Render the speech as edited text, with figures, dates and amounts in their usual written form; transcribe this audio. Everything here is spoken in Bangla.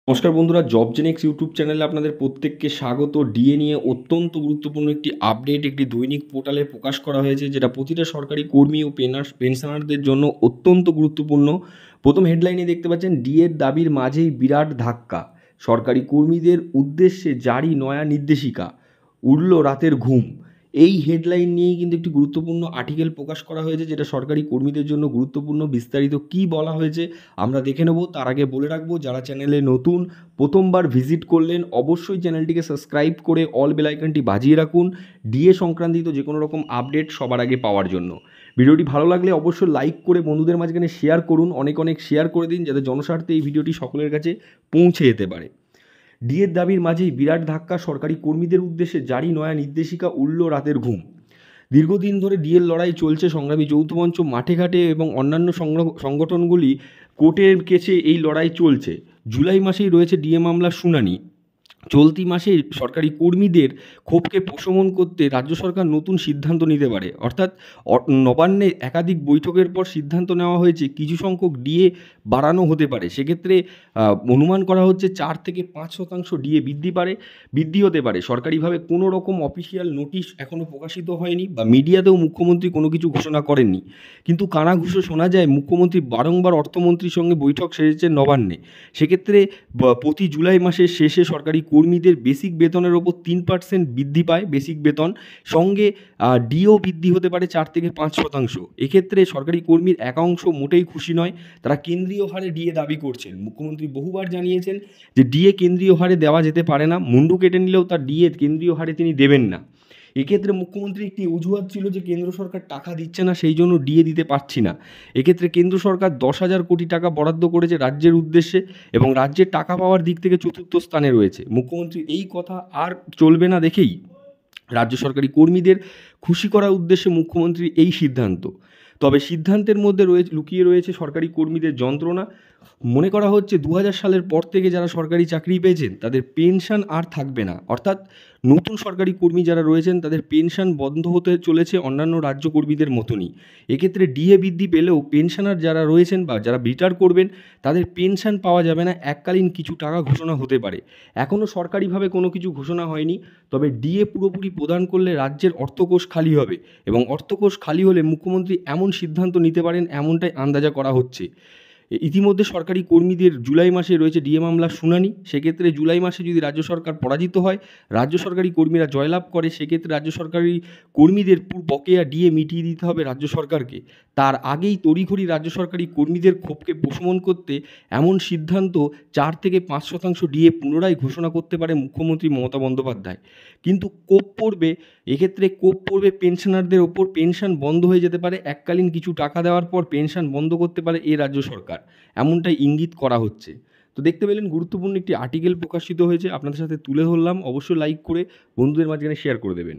নমস্কার বন্ধুরা, জব জেনেক্স ইউটিউব চ্যানেলে আপনাদের প্রত্যেককে স্বাগত। ডিএ নিয়ে অত্যন্ত গুরুত্বপূর্ণ একটি আপডেট একটি দৈনিক পোর্টালে প্রকাশ করা হয়েছে, যেটা প্রতিটা সরকারি কর্মী ও পেনশনারদের জন্য অত্যন্ত গুরুত্বপূর্ণ। প্রথম হেডলাইনে দেখতে পাচ্ছেন, ডিএর দাবির মাঝেই বিরাট ধাক্কা, সরকারি কর্মীদের উদ্দেশ্যে জারি নয়া নির্দেশিকা, উড়ল রাতের ঘুম। এই হেডলাইন নিয়েই কিন্তু একটি গুরুত্বপূর্ণ আর্টিকেল প্রকাশ করা হয়েছে, যেটা সরকারি কর্মীদের জন্য গুরুত্বপূর্ণ। বিস্তারিত কী বলা হয়েছে আমরা দেখে নেব। তার আগে বলে রাখবো, যারা চ্যানেলে নতুন, প্রথমবার ভিজিট করলেন, অবশ্যই চ্যানেলটিকে সাবস্ক্রাইব করে অল বেল আইকনটি বাজিয়ে রাখুন ডিএ সংক্রান্তিত যে কোনো রকম আপডেট সবার আগে পাওয়ার জন্য। ভিডিওটি ভালো লাগলে অবশ্যই লাইক করে বন্ধুদের মাঝখানে শেয়ার করুন, অনেক অনেক শেয়ার করে দিন, যাতে জনস্বার্থে এই ভিডিওটি সকলের কাছে পৌঁছে যেতে পারে। ডিএর দাবির মাঝেই বিরাট ধাক্কা, সরকারি কর্মীদের উদ্দেশ্যে জারি নয়া নির্দেশিকা, উড়ল রাতের ঘুম। দীর্ঘদিন ধরে ডিএর লড়াই চলছে। সংগ্রামী যৌথ মঞ্চ, মাঠে ঘাটে এবং অন্যান্য সংগঠনগুলি কোর্টের কেসে এই লড়াই চলছে। জুলাই মাসেই রয়েছে ডিএ মামলার শুনানি। চলতি মাসে সরকারি কর্মীদের ক্ষোভকে প্রশমন করতে রাজ্য সরকার নতুন সিদ্ধান্ত নিতে পারে। অর্থাৎ নবান্নে একাধিক বৈঠকের পর সিদ্ধান্ত নেওয়া হয়েছে কিছু সংখ্যক ডিএ বাড়ানো হতে পারে। সেক্ষেত্রে অনুমান করা হচ্ছে 4 থেকে 5% ডিএ বৃদ্ধি হতে পারে। সরকারিভাবে কোনো রকম অফিসিয়াল নোটিশ এখনও প্রকাশিত হয়নি, বা মিডিয়াতেও মুখ্যমন্ত্রী কোনো কিছু ঘোষণা করেননি। কিন্তু কানাঘুষো শোনা যায়, মুখ্যমন্ত্রী বারংবার অর্থমন্ত্রীর সঙ্গে বৈঠক সেরেছেন নবান্নে। সেক্ষেত্রে প্রতি জুলাই মাসের শেষে সরকারি কর্মীদের বেসিক বেতনের ওপর 3% বৃদ্ধি পায় বেসিক বেতন, সঙ্গে ডিও বৃদ্ধি হতে পারে 4 থেকে 5%। এক্ষেত্রে সরকারি কর্মীর একাংশ মোটেই খুশি নয়, তারা কেন্দ্রীয় হারে ডিএ দাবি করছেন। মুখ্যমন্ত্রী বহুবার জানিয়েছেন যে ডিএ কেন্দ্রীয় হারে দেওয়া যেতে পারে না, মুন্ডু কেটে নিলেও তার ডিএ কেন্দ্রীয় হারে তিনি দেবেন না। এক্ষেত্রে মুখ্যমন্ত্রী একটি অজুহাত ছিল যে কেন্দ্র সরকার টাকা দিচ্ছে না, সেই জন্য ডিএ দিতে পারছি না। এক্ষেত্রে কেন্দ্র সরকার 10,000 কোটি টাকা বরাদ্দ করেছে রাজ্যের উদ্দেশ্যে, এবং রাজ্যের টাকা পাওয়ার দিক থেকে চতুর্থ স্থানে রয়েছে। মুখ্যমন্ত্রী এই কথা আর চলবে না দেখেই রাজ্য সরকারি কর্মীদের খুশি করার উদ্দেশ্যে মুখ্যমন্ত্রীর এই সিদ্ধান্ত। তবে সিদ্ধান্তের মধ্যে লুকিয়ে রয়েছে সরকারি কর্মীদের যন্ত্রণা। মনে করা হচ্ছে 2000 সালের পর থেকে যারা সরকারি চাকরি পেয়েছেন তাদের পেনশন আর থাকবে না। অর্থাৎ নতুন সরকারি কর্মী যারা রয়েছেন তাদের পেনশন বন্ধ হতে চলেছে অন্যান্য রাজ্য কর্মীদের মতনই। এক্ষেত্রে ডিএ বৃদ্ধি পেলেও পেনশনার যারা রয়েছেন বা যারা রিটায়ার করবেন তাদের পেনশন পাওয়া যাবে না। এককালীন কিছু টাকা ঘোষণা হতে পারে। এখনও সরকারিভাবে কোনো কিছু ঘোষণা হয়নি। তবে ডিএ পুরোপুরি প্রদান করলে রাজ্যের অর্থকোষ খালি হবে, এবং অর্থকোষ খালি হলে মুখ্যমন্ত্রী এমন সিদ্ধান্ত নিতে পারেন, এমনটাই আন্দাজা করা হচ্ছে। ইতিমধ্যে সরকারি কর্মীদের জুলাই মাসে রয়েছে ডিএ মামলার শুনানি। সেক্ষেত্রে জুলাই মাসে যদি রাজ্য সরকার পরাজিত হয়, রাজ্য সরকারি কর্মীরা জয়লাভ করে, সেক্ষেত্রে রাজ্য সরকারি কর্মীদের বকেয়া ডিএ মিটিয়ে দিতে হবে রাজ্য সরকারকে। তার আগেই তড়িঘড়ি রাজ্য সরকারি কর্মীদের ক্ষোভকে প্রশমন করতে এমন সিদ্ধান্ত 4 থেকে 5% ডিএ পুনরায় ঘোষণা করতে পারে মুখ্যমন্ত্রী মমতা বন্দ্যোপাধ্যায়। কিন্তু এক্ষেত্রে কোপ পড়বে পেনশনারদের ওপর। পেনশন বন্ধ হয়ে যেতে পারে, এককালীন কিছু টাকা দেওয়ার পর পেনশন বন্ধ করতে পারে এই রাজ্য সরকার, এমনটাই ইঙ্গিত করা হচ্ছে। তো দেখতে পেলেন, গুরুত্বপূর্ণ একটি আর্টিকেল প্রকাশিত হয়েছে, আপনাদের সাথে তুলে ধরলাম। অবশ্যই লাইক করে বন্ধুদের মাঝখানে শেয়ার করে দেবেন।